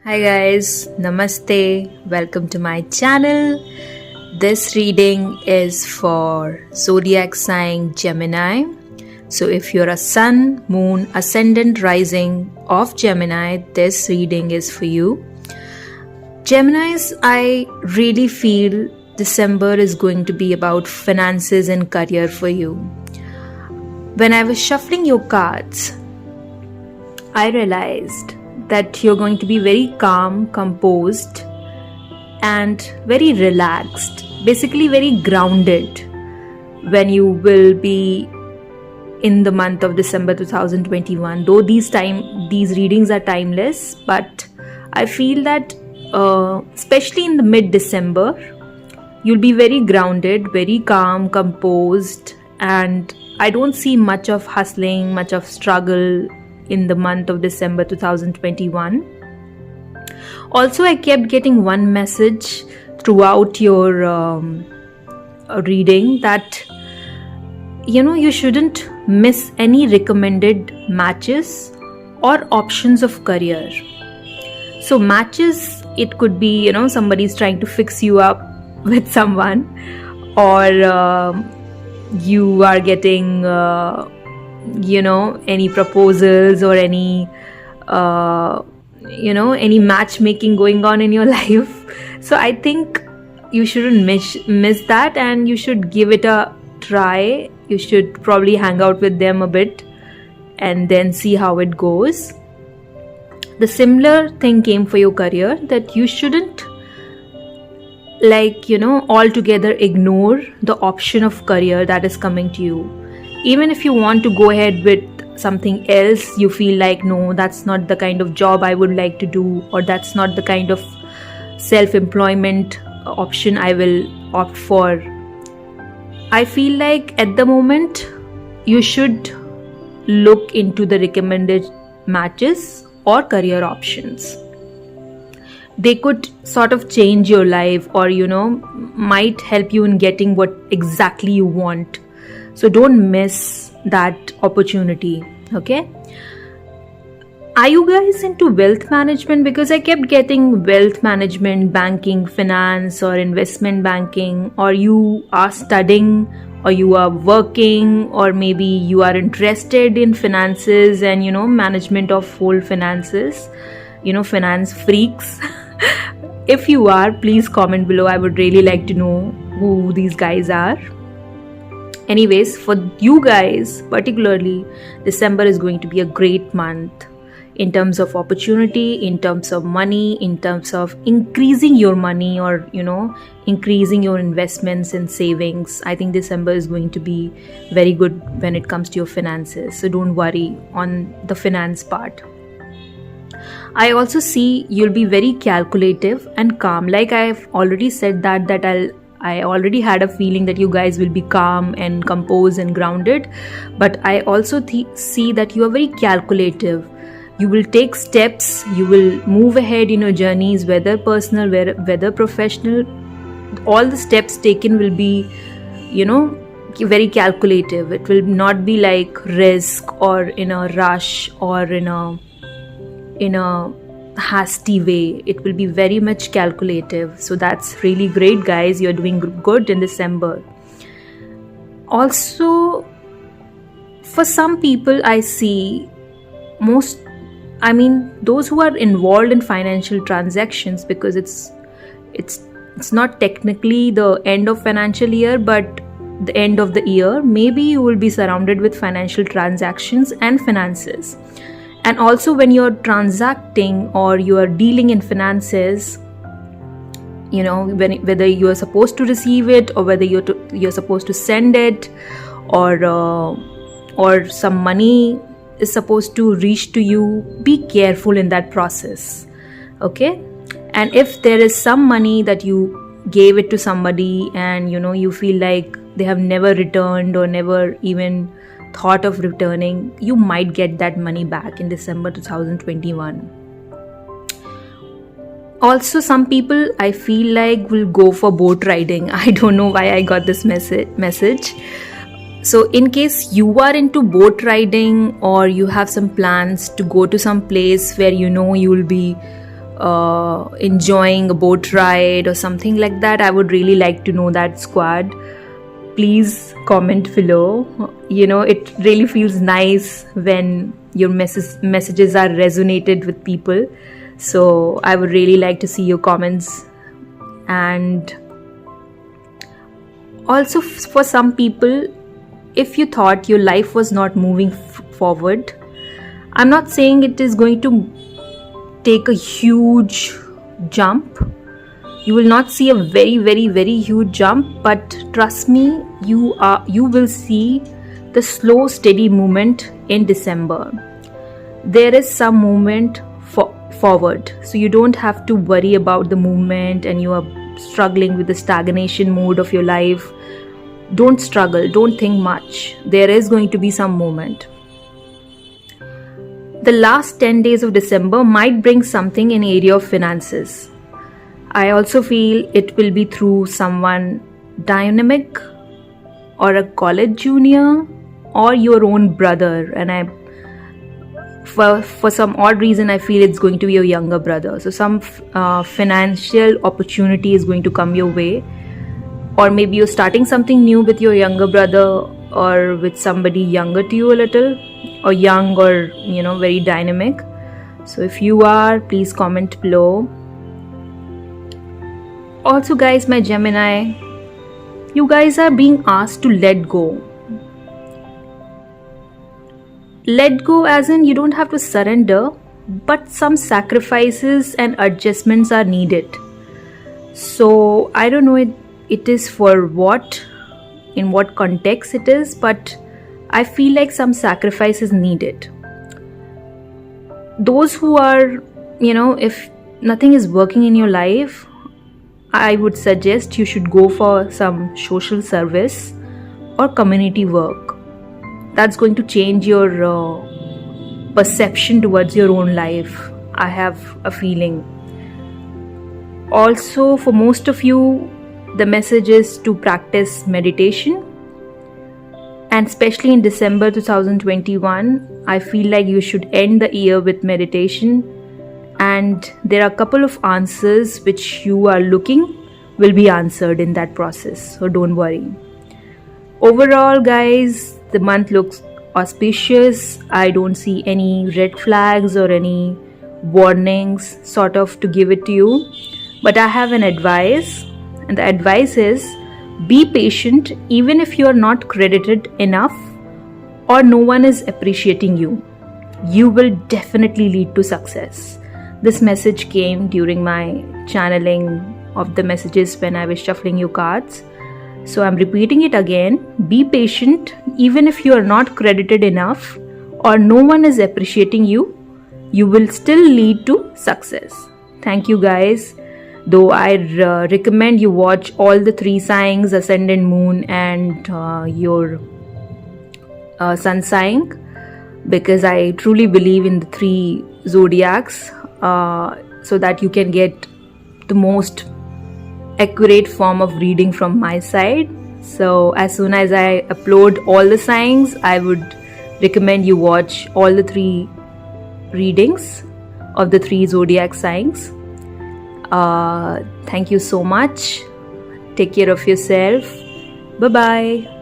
Hi guys, Namaste. Welcome to my channel. This reading is for zodiac sign Gemini. So if you're a sun, moon, ascendant, rising of Gemini, this reading is for you. Geminis, I really feel December is going to be about finances and career for you. When I was shuffling your cards, I realized that you're going to be very calm, composed, and very relaxed, basically very grounded when you will be in the month of December 2021. Though these readings are timeless, but I feel that especially in the mid-December, you'll be very grounded, very calm, composed, and I don't see much of hustling, much of struggle in the month of December 2021. Also, I kept getting one message throughout your reading that you shouldn't miss any recommended matches or options of career. So matches, it could be somebody's trying to fix you up with someone, or you are getting any proposals or any any matchmaking going on in your life. So I think you shouldn't miss that, and you should give it a try. You should probably hang out with them a bit and then see how it goes. The similar thing came for your career, that you shouldn't altogether ignore the option of career that is coming to you. Even if you want to go ahead with something else, you feel like, no, that's not the kind of job I would like to do, or that's not the kind of self-employment option I will opt for. I feel like at the moment, you should look into the recommended matches or career options. They could sort of change your life, or might help you in getting what exactly you want. So don't miss that opportunity, okay? Are you guys into wealth management? Because I kept getting wealth management, banking, finance, or investment banking, or you are studying, or you are working, or maybe you are interested in finances and management of whole finances, finance freaks. If you are, please comment below. I would really like to know who these guys are. Anyways, for you guys particularly, December is going to be a great month in terms of opportunity, in terms of money, in terms of increasing your money, or increasing your investments and savings. I think December is going to be very good when it comes to your finances. So don't worry on the finance part. I also see you'll be very calculative and calm. Like I've already said I already had a feeling that you guys will be calm and composed and grounded, but I also see that you are very calculative. You will take steps, you will move ahead in your journeys, whether personal, whether professional. All the steps taken will be, very calculative. It will not be like risk or in a rush or in a hasty way. It will be very much calculative. So that's really great, guys. You're doing good in December. Also, for some people, I see those who are involved in financial transactions, because it's not technically the end of financial year, but the end of the year. Maybe you will be surrounded with financial transactions and finances. And also when you're transacting or you are dealing in finances, whether you are supposed to receive it, or whether you're supposed to send it, or some money is supposed to reach to you, be careful in that process, okay? And if there is some money that you gave it to somebody and you feel like they have never returned or never even thought of returning, you might get that money back in December 2021. Also, some people I feel like will go for boat riding. I don't know why I got this message. So in case you are into boat riding, or you have some plans to go to some place where you will be enjoying a boat ride or something like that, I would really like to know that, squad. Please comment below. It really feels nice when your messages are resonated with people. So I would really like to see your comments. And also, for some people, if you thought your life was not moving forward, I'm not saying it is going to take a huge jump. You will not see a very, very, very huge jump, but trust me, you will see the slow, steady movement in December. There is some movement forward, so you don't have to worry about the movement and you are struggling with the stagnation mode of your life. Don't struggle, don't think much. There is going to be some movement. The last 10 days of December might bring something in area of finances. I also feel it will be through someone dynamic or a college junior or your own brother. And for some odd reason, I feel it's going to be your younger brother. So some financial opportunity is going to come your way. Or maybe you're starting something new with your younger brother or with somebody younger to you a little, or young or very dynamic. So if you are, please comment below. Also guys, my Gemini, you guys are being asked to let go. Let go as in you don't have to surrender, but some sacrifices and adjustments are needed. So I don't know it is for what, in what context it is, but I feel like some sacrifice is needed. Those who are, if nothing is working in your life, I would suggest you should go for some social service or community work. That's going to change your perception towards your own life. I have a feeling. Also, for most of you, the message is to practice meditation. And especially in December 2021, I feel like you should end the year with meditation. And there are a couple of answers which you are looking will be answered in that process. So don't worry. Overall, guys, the month looks auspicious. I don't see any red flags or any warnings sort of to give it to you. But I have an advice. And the advice is, be patient even if you are not credited enough or no one is appreciating you. You will definitely lead to success. This message came during my channeling of the messages when I was shuffling your cards. So I'm repeating it again. Be patient even if you are not credited enough or no one is appreciating you. You will still lead to success. Thank you guys. Though I recommend you watch all the 3 signs, ascendant, moon and your sun sign, because I truly believe in the 3 zodiacs, so that you can get the most accurate form of reading from my side. So as soon as I upload all the signs, I would recommend you watch all the 3 readings of the 3 zodiac signs. Thank you so much. Take care of yourself. Bye bye.